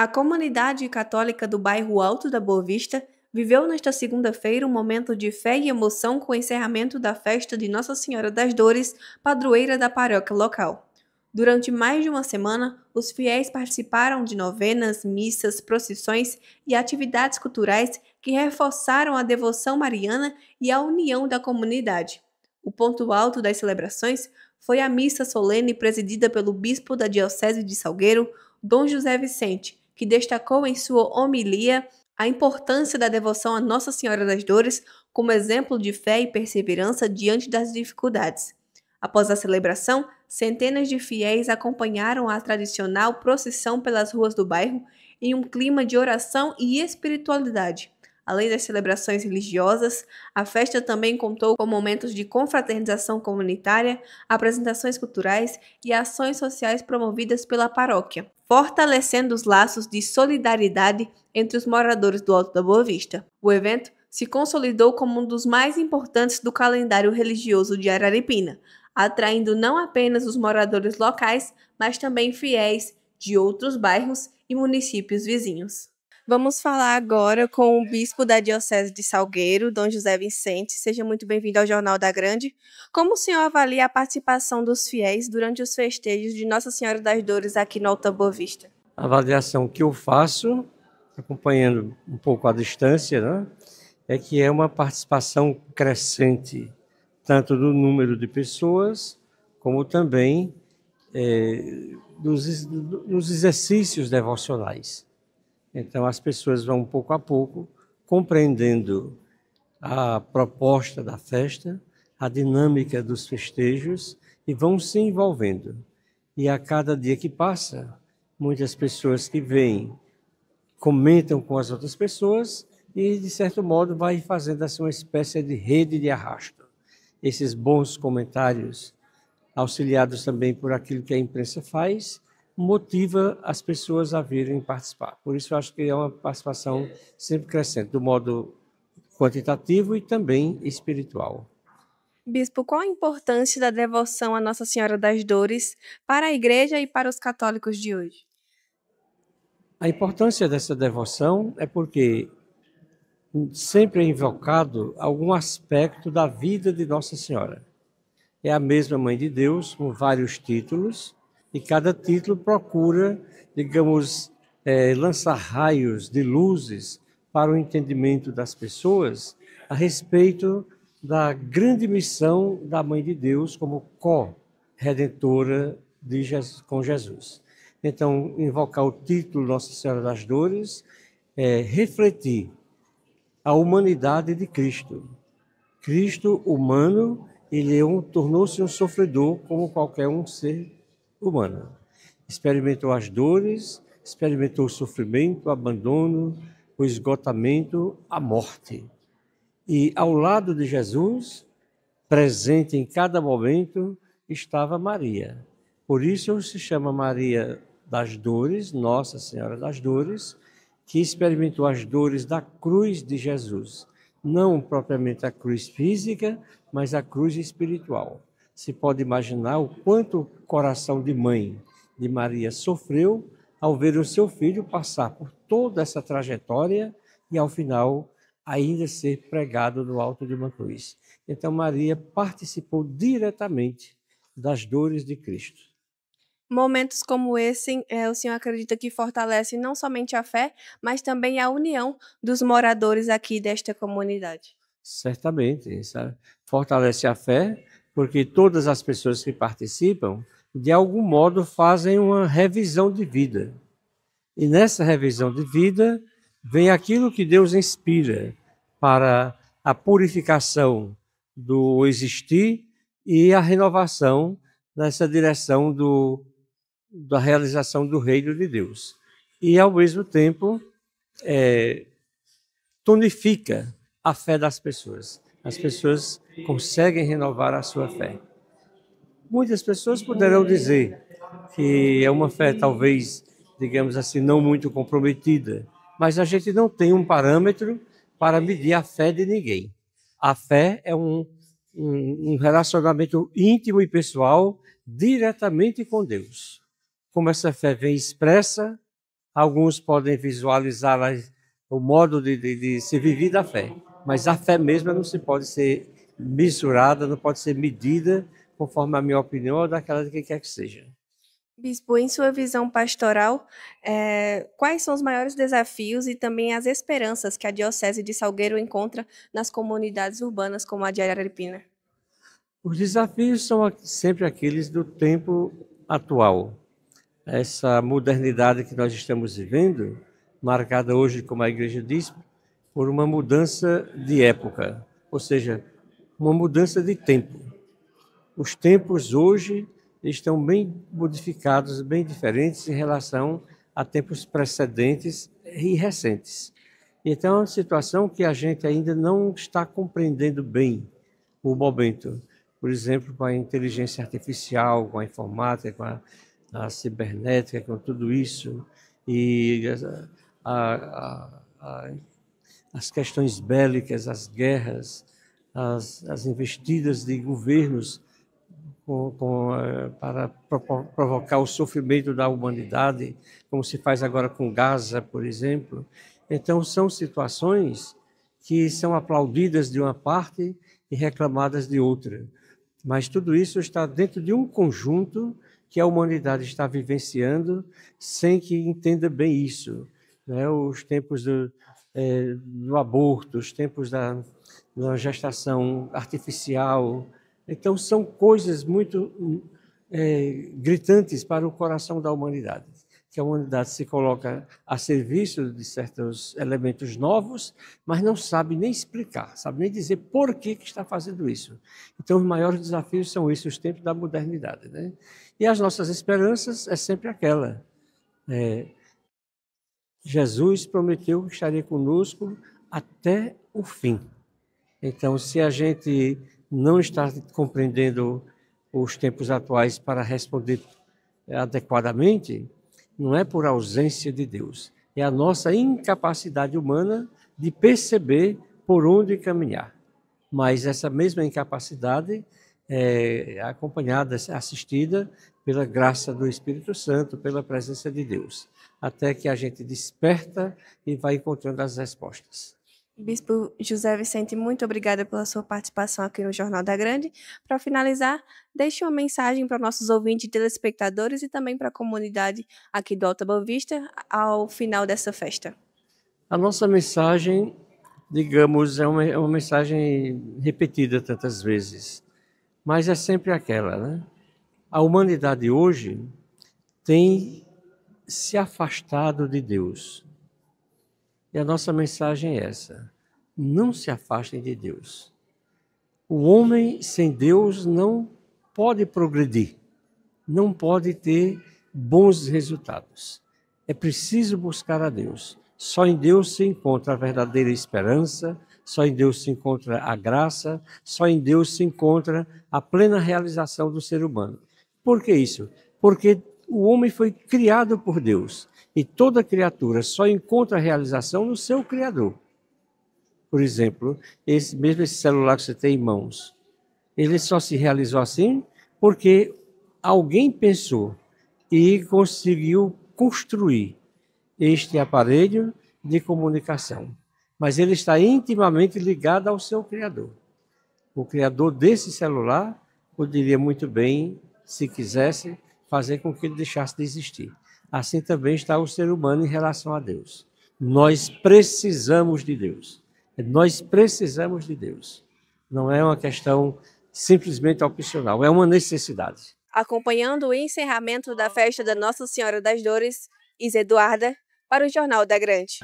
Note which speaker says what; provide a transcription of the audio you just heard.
Speaker 1: A comunidade católica do bairro Alto da Boa Vista viveu nesta segunda-feira um momento de fé e emoção com o encerramento da festa de Nossa Senhora das Dores, padroeira da paróquia local. Durante mais de uma semana, os fiéis participaram de novenas, missas, procissões e atividades culturais que reforçaram a devoção mariana e a união da comunidade. O ponto alto das celebrações foi a missa solene presidida pelo bispo da Diocese de Salgueiro, Dom José Vicente, que destacou em sua homilia a importância da devoção a Nossa Senhora das Dores como exemplo de fé e perseverança diante das dificuldades. Após a celebração, centenas de fiéis acompanharam a tradicional procissão pelas ruas do bairro em um clima de oração e espiritualidade. Além das celebrações religiosas, a festa também contou com momentos de confraternização comunitária, apresentações culturais e ações sociais promovidas pela paróquia, fortalecendo os laços de solidariedade entre os moradores do Alto da Boa Vista. O evento se consolidou como um dos mais importantes do calendário religioso de Araripina, atraindo não apenas os moradores locais, mas também fiéis de outros bairros e municípios vizinhos. Vamos falar agora com o bispo da Diocese de Salgueiro, Dom José Vicente. Seja muito bem-vindo ao Jornal da Grande. Como o senhor avalia a participação dos fiéis durante os festejos de Nossa Senhora das Dores aqui no Alto da Boa Vista?
Speaker 2: A avaliação que eu faço, acompanhando um pouco a distância, né, é que é uma participação crescente, tanto do número de pessoas, como também nos exercícios devocionais. Então, as pessoas vão, pouco a pouco, compreendendo a proposta da festa, a dinâmica dos festejos, e vão se envolvendo. E a cada dia que passa, muitas pessoas que vêm comentam com as outras pessoas e, de certo modo, vai fazendo assim, uma espécie de rede de arrasto. Esses bons comentários, auxiliados também por aquilo que a imprensa faz, motiva as pessoas a virem participar. Por isso, eu acho que é uma participação sempre crescente, do modo quantitativo e também espiritual.
Speaker 1: Bispo, qual a importância da devoção a Nossa Senhora das Dores para a Igreja e para os católicos de hoje?
Speaker 2: A importância dessa devoção é porque sempre é invocado algum aspecto da vida de Nossa Senhora. É a mesma Mãe de Deus, com vários títulos, e cada título procura, digamos, lançar raios de luzes para o entendimento das pessoas a respeito da grande missão da Mãe de Deus como co-redentora com Jesus. Então, invocar o título Nossa Senhora das Dores é refletir a humanidade de Cristo. Cristo humano, ele tornou-se um sofredor como qualquer um ser humano. Experimentou as dores, experimentou o sofrimento, o abandono, o esgotamento, a morte. E ao lado de Jesus, presente em cada momento, estava Maria. Por isso se chama Maria das Dores, Nossa Senhora das Dores, que experimentou as dores da cruz de Jesus. Não propriamente a cruz física, mas a cruz espiritual. Se pode imaginar o quanto o coração de mãe de Maria sofreu ao ver o seu filho passar por toda essa trajetória e, ao final, ainda ser pregado no alto de uma cruz. Então, Maria participou diretamente das dores de Cristo.
Speaker 1: Momentos como esse, o senhor acredita que fortalece não somente a fé, mas também a união dos moradores aqui desta comunidade?
Speaker 2: Certamente, sabe? Fortalece a fé, porque todas as pessoas que participam, de algum modo, fazem uma revisão de vida. E nessa revisão de vida, vem aquilo que Deus inspira para a purificação do existir e a renovação nessa direção da realização do reino de Deus. E, ao mesmo tempo, tonifica a fé das pessoas. As pessoas conseguem renovar a sua fé. Muitas pessoas poderão dizer que é uma fé, talvez, digamos assim, não muito comprometida, mas a gente não tem um parâmetro para medir a fé de ninguém. A fé é um relacionamento íntimo e pessoal diretamente com Deus. Como essa fé vem expressa Alguns podem visualizar o modo de se viver da fé, mas a fé mesma não se pode ser mensurada, não pode ser medida conforme a minha opinião ou daquela de quem quer que seja.
Speaker 1: Bispo, em sua visão pastoral, quais são os maiores desafios e também as esperanças que a Diocese de Salgueiro encontra nas comunidades urbanas como a de Araripina?
Speaker 2: Os desafios são sempre aqueles do tempo atual. Essa modernidade que nós estamos vivendo, marcada hoje, como a igreja diz, por uma mudança de época, ou seja, uma mudança de tempo. Os tempos hoje estão bem modificados, bem diferentes em relação a tempos precedentes e recentes. Então, é uma situação que a gente ainda não está compreendendo bem o momento. Por exemplo, com a inteligência artificial, com a informática, com a cibernética, com tudo isso, e as questões bélicas, as guerras, as investidas de governos para provocar o sofrimento da humanidade, como se faz agora com Gaza, por exemplo. Então, são situações que são aplaudidas de uma parte e reclamadas de outra. Mas tudo isso está dentro de um conjunto que a humanidade está vivenciando sem que entenda bem isso. Né? Os tempos do aborto, os tempos da gestação artificial. Então, são coisas muito gritantes para o coração da humanidade, que a humanidade se coloca a serviço de certos elementos novos, mas não sabe nem explicar, sabe nem dizer por que está fazendo isso. Então, os maiores desafios são esses, os tempos da modernidade, né? E as nossas esperanças é sempre aquela. Jesus prometeu que estaria conosco até o fim. Então, se a gente não está compreendendo os tempos atuais para responder adequadamente, não é por ausência de Deus, é a nossa incapacidade humana de perceber por onde caminhar. Mas essa mesma incapacidade é acompanhada, assistida pela graça do Espírito Santo, pela presença de Deus, até que a gente desperta e vai encontrando as respostas.
Speaker 1: Bispo José Vicente, muito obrigada pela sua participação aqui no Jornal da Grande. Para finalizar, deixe uma mensagem para nossos ouvintes e telespectadores e também para a comunidade aqui do Alta Boa Vista ao final dessa festa.
Speaker 2: A nossa mensagem, digamos, é uma mensagem repetida tantas vezes, mas é sempre aquela, né? A humanidade hoje tem se afastado de Deus. E a nossa mensagem é essa: não se afastem de Deus. O homem sem Deus não pode progredir, não pode ter bons resultados. É preciso buscar a Deus. Só em Deus se encontra a verdadeira esperança, só em Deus se encontra a graça, só em Deus se encontra a plena realização do ser humano. Por que isso? Porque o homem foi criado por Deus e toda criatura só encontra a realização no seu Criador. Por exemplo, esse celular que você tem em mãos, ele só se realizou assim porque alguém pensou e conseguiu construir este aparelho de comunicação. Mas ele está intimamente ligado ao seu Criador. O Criador desse celular poderia muito bem, se quisesse, fazer com que ele deixasse de existir. Assim também está o ser humano em relação a Deus. Nós precisamos de Deus. Nós precisamos de Deus. Não é uma questão simplesmente opcional, é uma necessidade.
Speaker 1: Acompanhando o encerramento da festa da Nossa Senhora das Dores, Isa Eduarda, para o Jornal da Grande.